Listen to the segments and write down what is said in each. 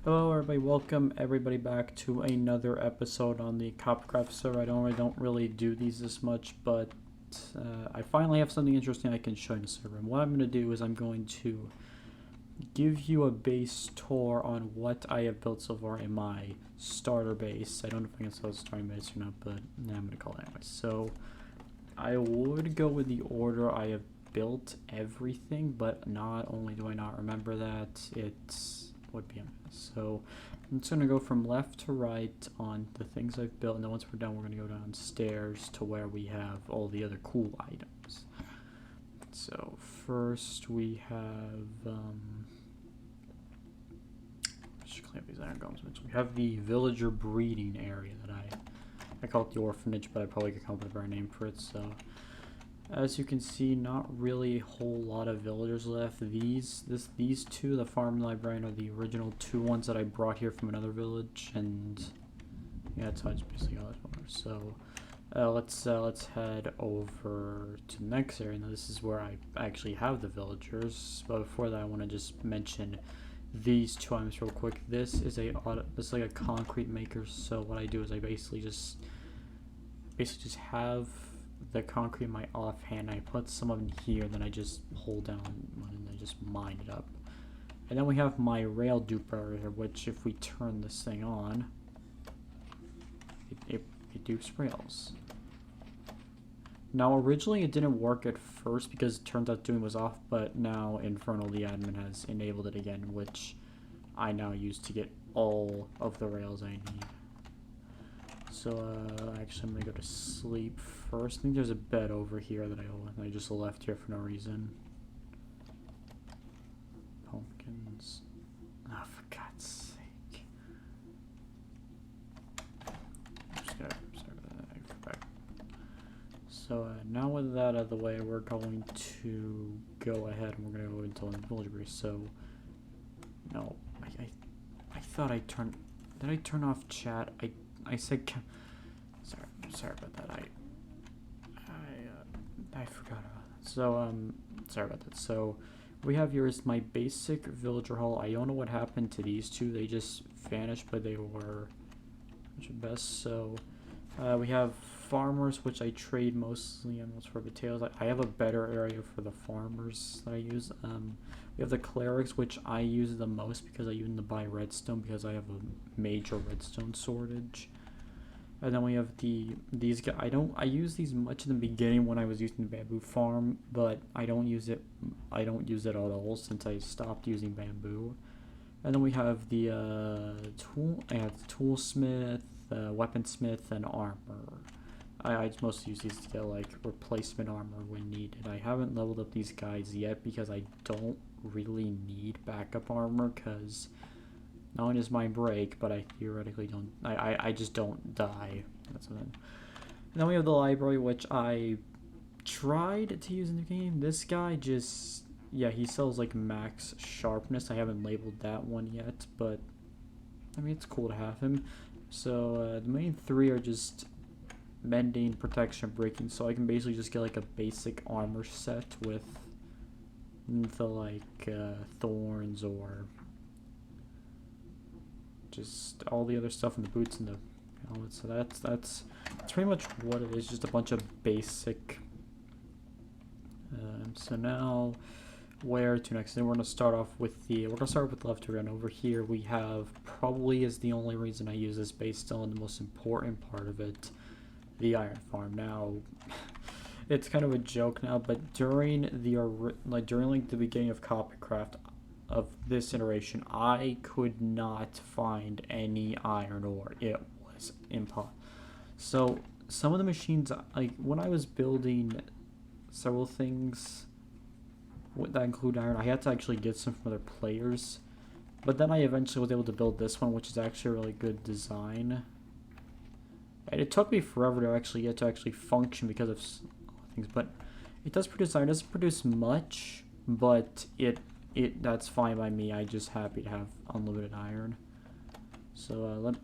Hello everybody, welcome everybody back to another episode on the Coppitcraft server. I don't really do these this much, but I finally have something interesting I can show in the server. And what I'm going to do is I'm going to give you a base tour on what I have built so far in my starter base. I don't know if I can sell starting base or not, but I'm going to call it anyway. So I would go with the order I have built everything, but not only do I not remember that, it's would be on this. So I'm just going to go from left to right on the things I've built, and then once we're done, we're going to go downstairs to where we have all the other cool items. So first we have, just clean up these iron golems. We have the villager breeding area that I call it the orphanage, but I probably could come up with a better name for it. So as you can see, not really a whole lot of villagers left. These two, the farm librarian, are the original two ones that I brought here from another village, and yeah, that's how it's basically all over. So let's head over to the next area. Now this is where I actually have the villagers, but before that I want to just mention these two items real quick. This is like a concrete maker. So what I do is I basically just have the concrete in my offhand. I put some of them here, then I just hold down and I just mine it up. And then we have my rail duper here, which if we turn this thing on, it dupes rails. Now originally it didn't work at first because it turns out doing was off, but now Infernal, the admin, has enabled it again, which I now use to get all of the rails I need. So, actually I'm gonna go to sleep first. I think there's a bed over here that I just left here for no reason. Pumpkins. Oh, for God's sake. I'm just gonna, sorry about that, I forgot. So, now with that out of the way, we're going to go ahead and we're gonna go into the villager base. So, no, I thought I turned, did I turn off chat? I said, sorry about that. I forgot about that. So sorry about that. So we have here is my basic villager hall. I don't know what happened to these two. They just vanished, but they were best. So we have farmers, which I trade mostly on for potatoes. I have a better area for the farmers that I use. We have the clerics, which I use the most because I use them to buy redstone because I have a major redstone shortage. And then we have these guys. I use these much in the beginning when I was using the bamboo farm, but I don't use it at all since I stopped using bamboo. And then we have the toolsmith, weaponsmith, and armor. I mostly use these to get like replacement armor when needed. I haven't leveled up these guys yet because I don't really need backup armor because not only does mine break, but I theoretically don't. I just don't die. That's something. And then we have the library, which I tried to use in the game. This guy just, yeah, he sells like max sharpness. I haven't labeled that one yet, but I mean it's cool to have him. So the main three are just mending, protection, breaking. So I can basically just get like a basic armor set with the like thorns or just all the other stuff in the boots and the helmet. So that's pretty much what it is, just a bunch of basic. So now where to next? Then we're gonna start off with the left to run over here. We have probably is the only reason I use this base still, and the most important part of it, the iron farm. Now it's kind of a joke now, but during the beginning of Coppitcraft of this iteration, I could not find any iron ore. It was impossible. So some of the machines, like when I was building several things that include iron, I had to actually get some from other players. But then I eventually was able to build this one, which is actually a really good design. And it took me forever to actually get to actually function because of things. But it does produce iron. It doesn't produce much, but that's fine by me. I'm just happy to have unlimited iron. So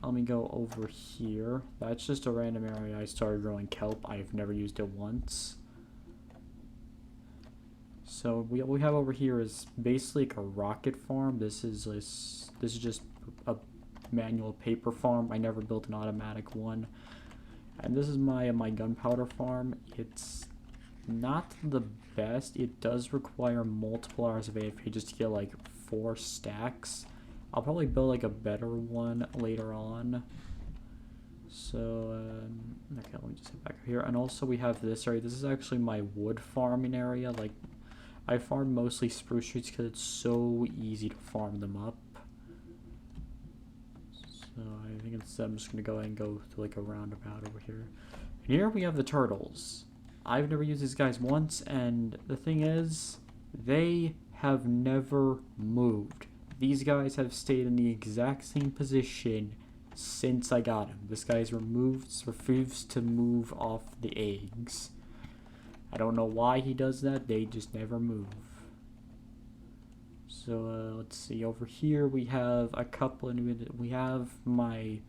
let me go over here. That's just a random area I started growing kelp. I've never used it once. So what we have over here is basically like a rocket farm. This is just a manual paper farm. I never built an automatic one. And this is my gunpowder farm. It's not the best. It does require multiple hours of AFK just to get like 4 stacks. I'll probably build like a better one later on. So, okay, let me just get back here. And also we have this area. This is actually my wood farming area. Like, I farm mostly spruce trees because it's so easy to farm them up. So I think instead I'm just going to go ahead and go to like a roundabout over here. And here we have the turtles. I've never used these guys once, and the thing is, they have never moved. These guys have stayed in the exact same position since I got him. This guy's refused to move off the eggs. I don't know why he does that. They just never move. So let's see. Over here we have a couple of new. We have my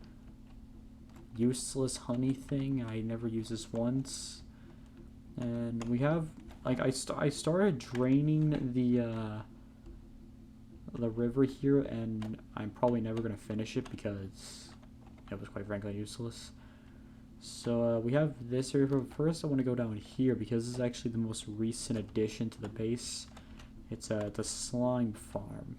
useless honey thing. I never used this once. And we have like I started draining the river here, and I'm probably never gonna finish it because it was quite frankly useless. So we have this area. But first, I want to go down here because this is actually the most recent addition to the base. It's the slime farm.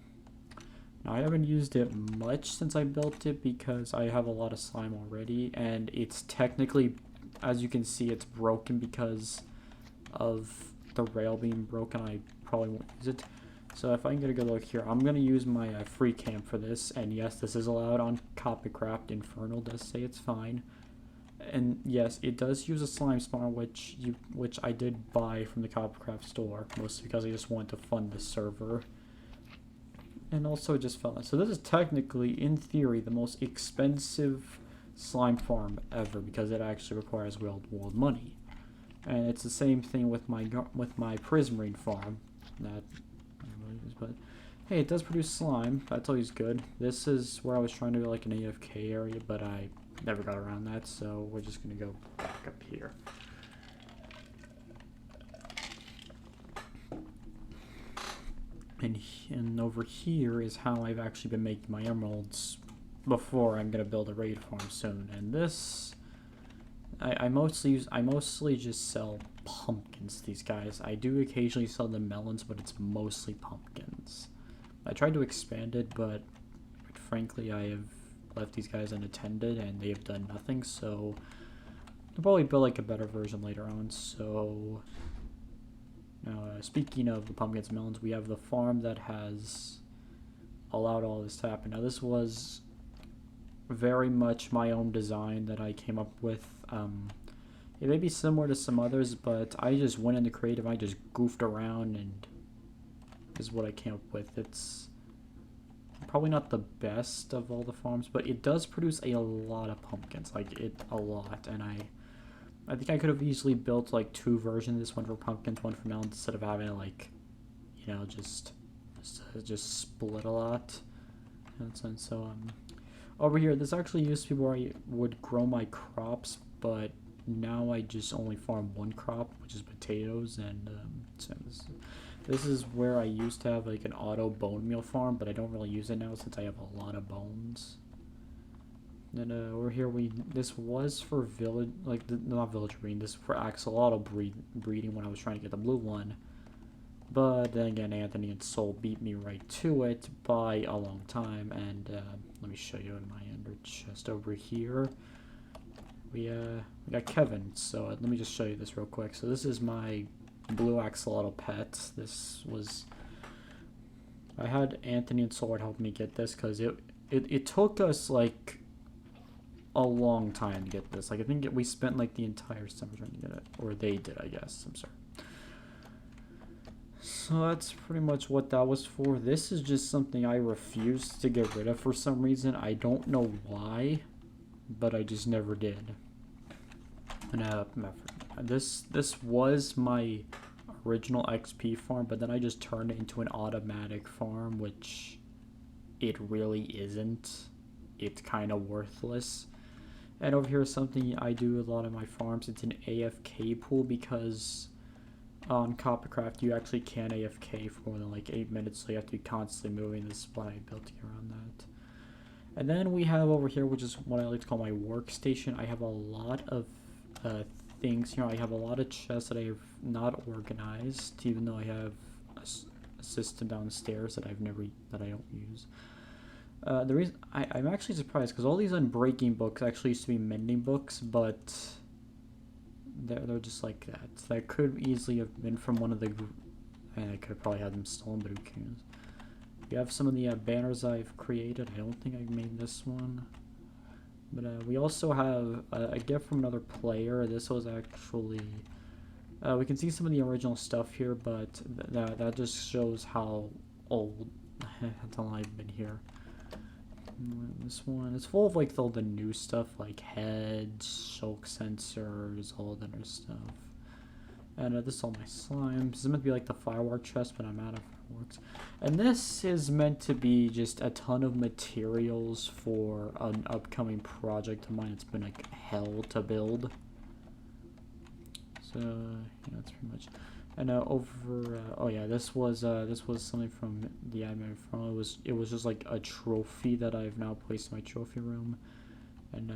Now I haven't used it much since I built it because I have a lot of slime already, and it's technically, as you can see, it's broken because of the rail being broken. I probably won't use it. So if I can get a good look here, I'm going to use my free camp for this. And yes, this is allowed on Coppitcraft. Infernal does say it's fine. And yes, it does use a slime spawner, which I did buy from the Coppitcraft store, mostly because I just wanted to fund the server. And also it just felt like, so this is technically, in theory, the most expensive slime farm ever because it actually requires world money. And it's the same thing with my prismarine farm. That, but hey, it does produce slime. That's always good. This is where I was trying to do like an AFK area, but I never got around that, so we're just gonna go back up here. And over here is how I've actually been making my emeralds before I'm gonna build a raid farm soon. And this, I mostly just sell pumpkins to these guys. I do occasionally sell them melons, but it's mostly pumpkins. I tried to expand it, but frankly I have left these guys unattended and they have done nothing, so I'll probably build like a better version later on. So now speaking of the pumpkins and melons, we have the farm that has allowed all this to happen. Now this was very much my own design that I came up with. It may be similar to some others, but I just went into creative. I just goofed around, and this is what I came up with. It's probably not the best of all the farms, but it does produce a lot of pumpkins, like a lot. And I think I could have easily built like 2 versions of this, one for pumpkins, one for melons, instead of having it like, you know, just split a lot. And so over here, this actually used to be where I would grow my crops, but now I just only farm one crop, which is potatoes. And so this is where I used to have like an auto bone meal farm, but I don't really use it now since I have a lot of bones. And over here, this was for village, like not village breeding. This is for axolotl breeding when I was trying to get the blue one. But then again, Anthony and Soul beat me right to it by a long time. And let me show you in my ender chest over here. We got Kevin. So let me just show you this real quick. So this is my blue axolotl pet. This was, I had Anthony and Soul help me get this because it took us like a long time to get this. Like I think we spent like the entire summer trying to get it, or they did, I guess. I'm sorry. So that's pretty much what that was for. This is just something I refused to get rid of for some reason. I don't know why, but I just never did. And this was my original XP farm, but then I just turned it into an automatic farm, which it really isn't. It's kind of worthless. And over here is something I do a lot of my farms. It's an AFK pool because on Coppitcraft you actually can't AFK for more than like 8 minutes, so you have to be constantly moving. This is why I built it around that. And then we have over here, which is what I like to call my workstation. I have a lot of things here. I have a lot of chests that I have not organized, even though I have a system downstairs that I don't use. The reason I'm actually surprised because all these unbreaking books actually used to be mending books, but they're just like that. That could easily have been from one of the. I could have probably had them stolen, but who cares? We have some of the banners I've created. I don't think I made this one. But we also have a gift from another player. This was actually... we can see some of the original stuff here, but that just shows how old I've been here. This one, it's full of like all the new stuff, like heads, choke sensors, all that other stuff. And this is all my slimes. This is meant to be like the firework chest, but I'm out of fireworks. And this is meant to be just a ton of materials for an upcoming project of mine. It's been like hell to build. So yeah, that's pretty much. And oh yeah, this was something from the admin from. It was just like a trophy that I've now placed in my trophy room. And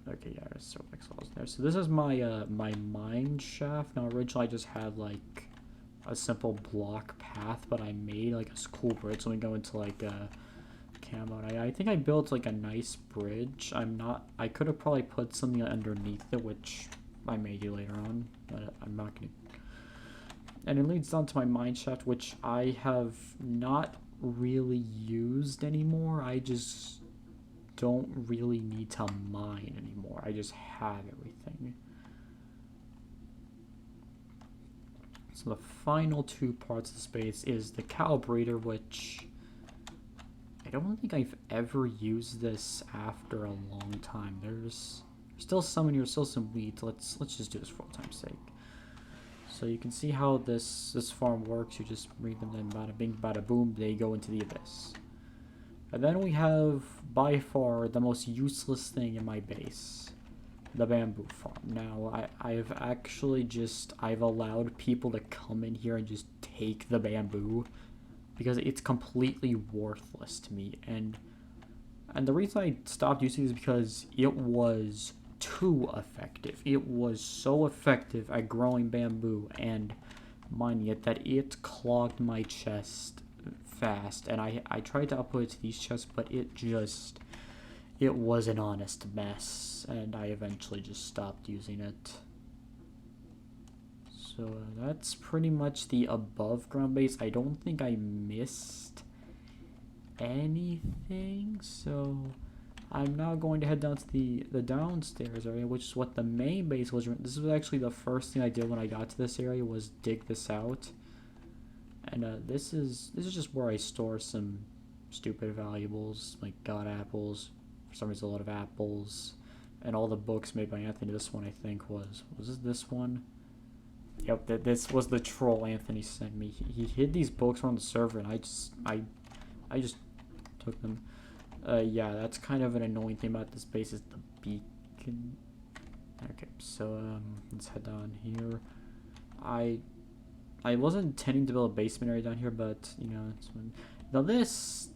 okay, yeah, there's so pixels there. So this is my my mine shaft. Now originally I just had like a simple block path, but I made like a cool bridge. So we go into like camo. I think I built like a nice bridge. I could have probably put something underneath it, which I may do later on, but I'm not gonna. And it leads down to my mine shaft, which I have not really used anymore. I just don't really need to mine anymore. I just have everything. So the final two parts of the space is the cow breeder, which I don't think I've ever used this after a long time. There's still some in here, still some weeds. Let's just do this for time's sake. So you can see how this farm works. You just breed them, then bada bing, bada boom, they go into the abyss. And then we have, by far, the most useless thing in my base, the bamboo farm. Now, I've actually I've allowed people to come in here and just take the bamboo, because it's completely worthless to me. And the reason I stopped using it is because it was too effective. It was so effective at growing bamboo and mining it that it clogged my chest fast, and I tried to upload it to these chests, but it was an honest mess, and I eventually just stopped using it. So that's pretty much the above ground base. I don't think I missed anything, so I'm now going to head down to the downstairs area, which is what the main base was. This was actually the first thing I did when I got to this area, was dig this out. And this is just where I store some stupid valuables, like god apples. For some reason, a lot of apples, and all the books made by Anthony. This one I think was this one? Yep, this was the troll Anthony sent me. He hid these books on the server, and I just took them. Yeah, that's kind of an annoying thing about this base, is the beacon. Okay, so let's head down here. I wasn't intending to build a basement area down here, but you know, it's when. Now this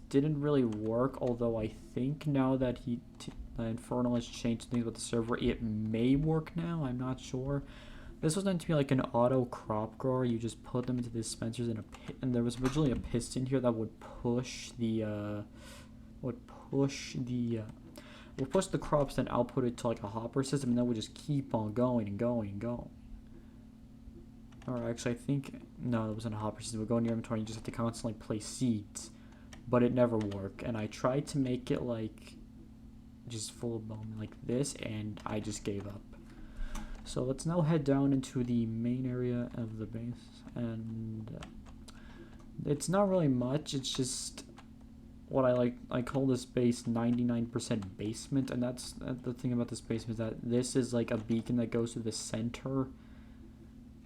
didn't really work, although I think now that Infernal has changed things with the server, it may work now. I'm not sure. This was meant to be like an auto crop grower. You just put them into the dispensers in a pit, and there was originally a piston here that would push the crops, then output it to like a hopper system, and then would just keep on going and going and going. Or actually, I think, no, it wasn't a hopper system. It would go in your inventory, and you just have to constantly place seeds. But it never worked. And I tried to make it like, just full of bone like this, and I just gave up. So let's now head down into the main area of the base. And it's not really much. It's just what I call this base 99% basement. And that's the thing about this basement, is that this is like a beacon that goes to the center.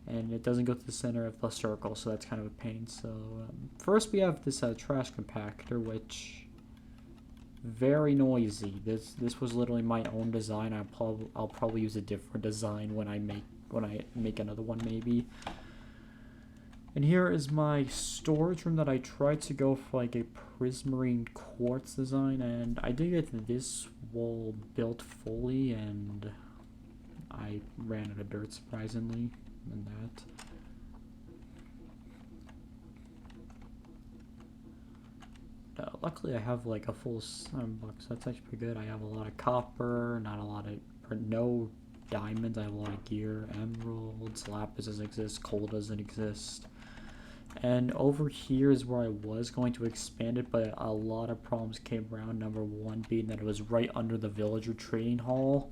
And it doesn't go to the center of the circle, so that's kind of a pain. So first we have this trash compactor, which very noisy. This was literally my own design. I'll probably use a different design when I make another one maybe. And here is my storage room that I tried to go for like a prismarine quartz design, and I did get this wall built fully, and I ran out of dirt surprisingly in that. Luckily I have like a full $7, that's actually pretty good. I have a lot of copper, not a lot of, no diamonds, I have a lot of gear, emeralds, lapis doesn't exist, coal doesn't exist. And over here is where I was going to expand it, but a lot of problems came around. Number one being that it was right under the villager trading hall,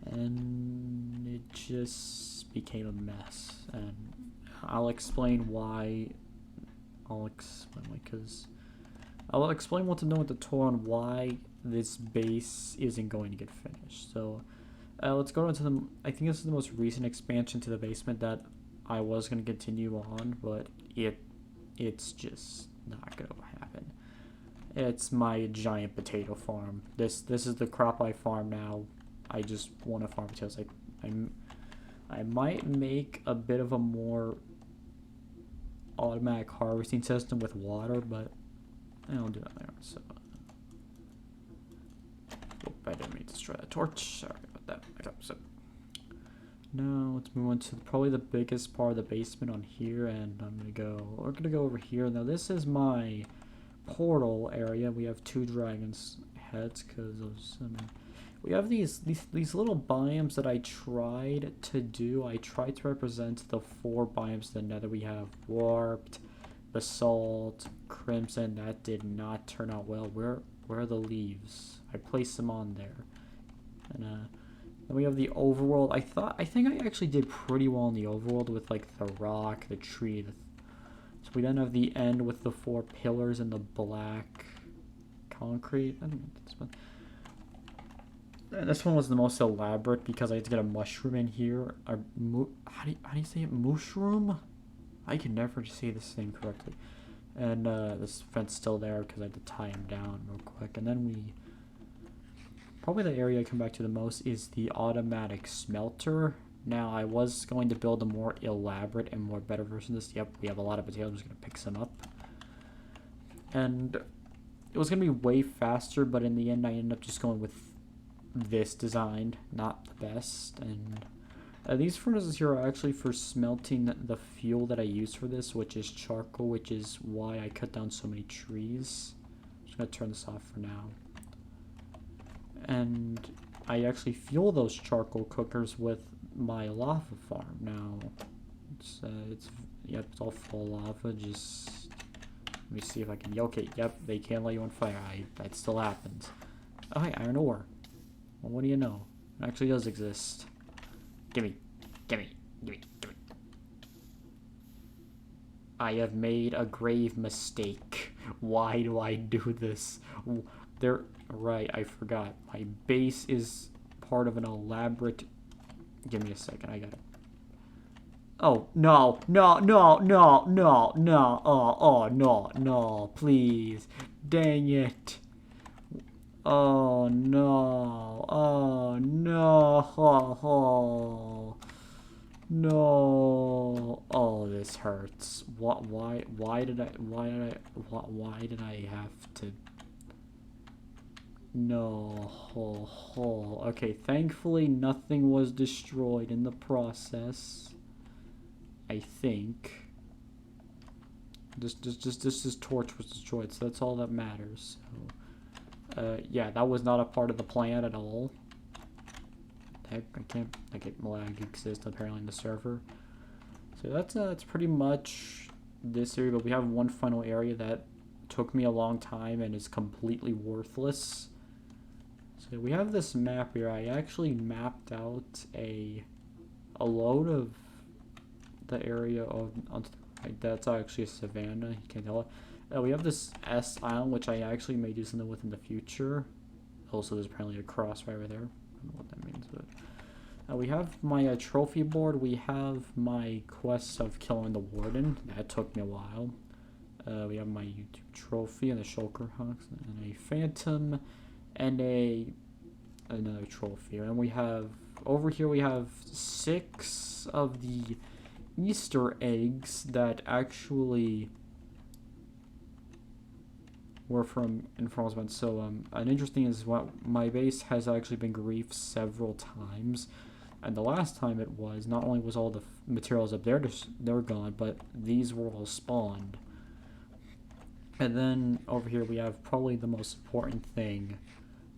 and it just became a mess. And I'll explain why. I'll explain what to know with the tour on why this base isn't going to get finished. So let's go into the. I think this is the most recent expansion to the basement that I was going to continue on, but it's just not going to happen. It's my giant potato farm. This is the crop I farm now. I just want to farm potatoes. I might make a bit of a more automatic harvesting system with water, but I don't do that there. So, I didn't mean to destroy that torch. Sorry about that. Okay, so now let's move on to probably the biggest part of the basement on here, and we're gonna go over here. Now this is my portal area. We have 2 dragons heads because we have these little biomes that I tried to do. I tried to represent the 4 biomes of the nether. We have warped, basalt, crimson. That did not turn out well. Where are the leaves? I placed them on there. And then we have the overworld. I think I actually did pretty well in the overworld with like the rock, the tree. So we then have the end with the 4 pillars and the black concrete. I don't know what this one. And this one was the most elaborate because I had to get a mushroom in here. How do you say it? Mushroom? I can never say this thing correctly. And this fence still there because I had to tie him down real quick. And then probably the area I come back to the most is the automatic smelter. Now I was going to build a more elaborate and more better version of this. Yep, we have a lot of potatoes. I'm just going to pick some up. And it was going to be way faster, but in the end I ended up just going with this design, not the best. And these furnaces here are actually for smelting the fuel that I use for this, which is charcoal, which is why I cut down so many trees. I'm just going to turn this off for now. And I actually fuel those charcoal cookers with my lava farm. Now it's all full of lava. Just let me see if I can. Okay, yep, they can light you on fire. That still happens. Oh, hey, iron ore. Well, what do you know? It actually does exist. Gimme. I have made a grave mistake. Why do I do this? Right, I forgot. My base is part of an elaborate. Give me a second, I got it. Oh, no, no, please. Dang it. Oh no! Oh no! No! Oh, this hurts. What? Why did I have to? No. Okay, thankfully nothing was destroyed in the process. I think. Just this torch was destroyed, so that's all that matters. So. Yeah, that was not a part of the plan at all. Heck, I can't. Lag exists apparently in the server. So that's pretty much this area. But we have one final area that took me a long time and is completely worthless. So we have this map here. I actually mapped out a load of the area of. That's actually a savanna. You can't tell it. We have this S island, which I actually may do something with in the future. Also, there's apparently a cross right over there. I don't know what that means, but we have my trophy board. We have my quest of killing the warden. That took me a while. We have my YouTube trophy and the shulker hawks and a phantom and another trophy. And we have over here we have 6 of the Easter eggs that actually were from Infernal Events. So an interesting is what my base has actually been griefed several times, and the last time it was, not only was all the materials up there they're gone, but these were all spawned. And then over here we have probably the most important thing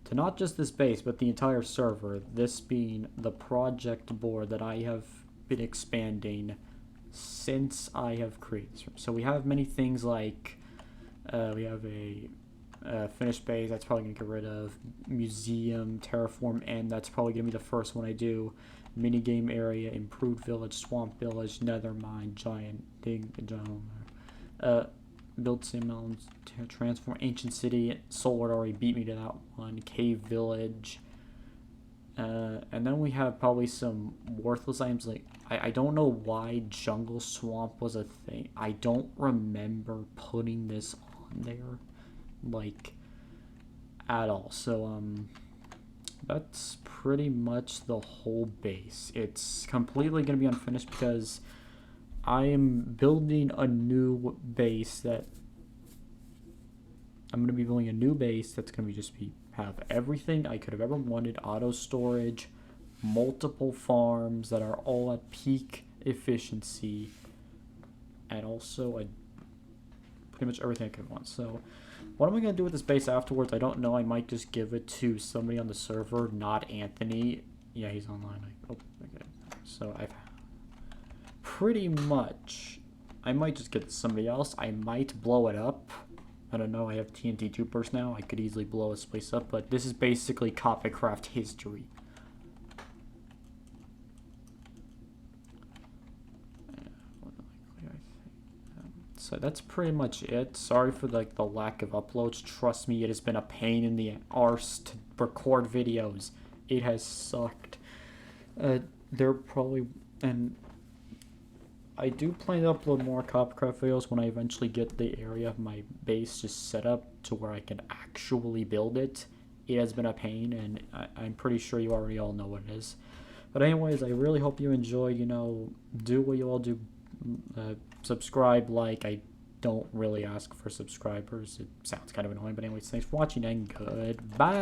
to not just this base but the entire server, this being the project board that I have been expanding since I have created this room. So we have many things like we have a finished base that's probably going to get rid of, museum, terraform, and that's probably going to be the first one I do. Minigame area, improved village, swamp village, nether mine, giant dig, build sim mountains, transform, ancient city. Soulward already beat me to that one. Cave village. And then we have probably some worthless items like I don't know why jungle swamp was a thing. I don't remember putting this on there like at all. So that's pretty much the whole base. It's completely gonna be unfinished because I am building a new base that I'm gonna be building a new base that's gonna be have everything I could have ever wanted: auto storage, multiple farms that are all at peak efficiency, and also pretty much everything I could want. So what am I going to do with this base afterwards? I don't know. I might just give it to somebody on the server, not Anthony. Yeah, he's online. Oh, okay. So I've pretty much, I might just get somebody else. I might blow it up. I don't know. I have TNT Troopers now. I could easily blow this place up, but this is basically Coppitcraft history. So that's pretty much it. Sorry for the lack of uploads. Trust me, it has been a pain in the arse to record videos. It has sucked. They're probably, and I do plan to upload more Coppitcraft videos when I eventually get the area of my base just set up to where I can actually build it. It has been a pain, and I'm pretty sure you already all know what it is. But anyways, I really hope you enjoy. Do what you all do. Subscribe, like. I don't really ask for subscribers. It sounds kind of annoying, but anyways, thanks for watching and goodbye.